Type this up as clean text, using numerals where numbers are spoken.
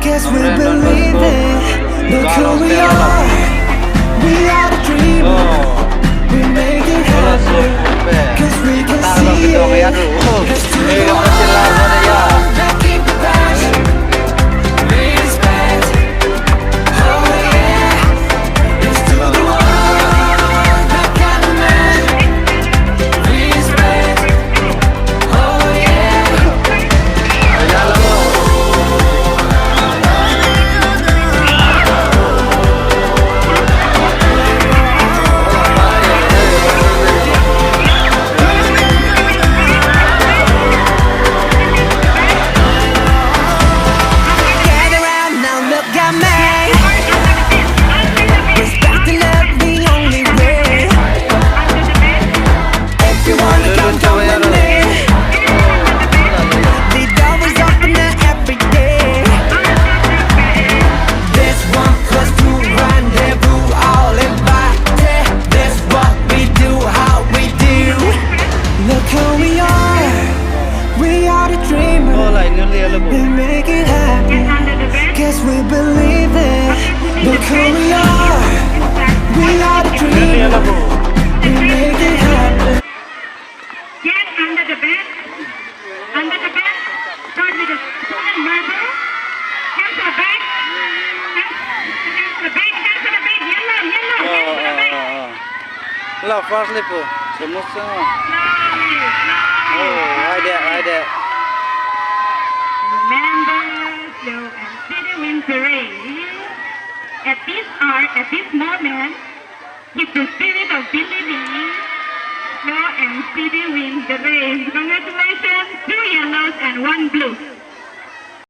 Guess we believe it. Look who we are. We are the dreamers. We make it happen. Cause we can see it. Let's do the world. Let's keep the passion. Respect. Oh yeah. Let's do the world. That kind of man. Respect. Oh yeah. Get around now, look at me. Respect and love the only way. If you wanna come with me. The door is open every day. This 1+2 rendezvous, all invited. This what we do, how we do. Look who we are. We are the dreamers. We make it happen. Guess we believe it. Look who we are. We are the dreamers. We make it happen. Get under the bed. Under the bed. Start with the spoon and marble. Hands to the back. Hands to the back. Hands to the back. Yellow, yellow. Hands to the back. Là first lip semut semua. Slowly, Oh, slowly. right there. Remember, slow and steady wins the race. At this hour, at this moment, keep the spirit of believing. Slow and steady wins the race. Congratulations, 2 yellows and 1 blue.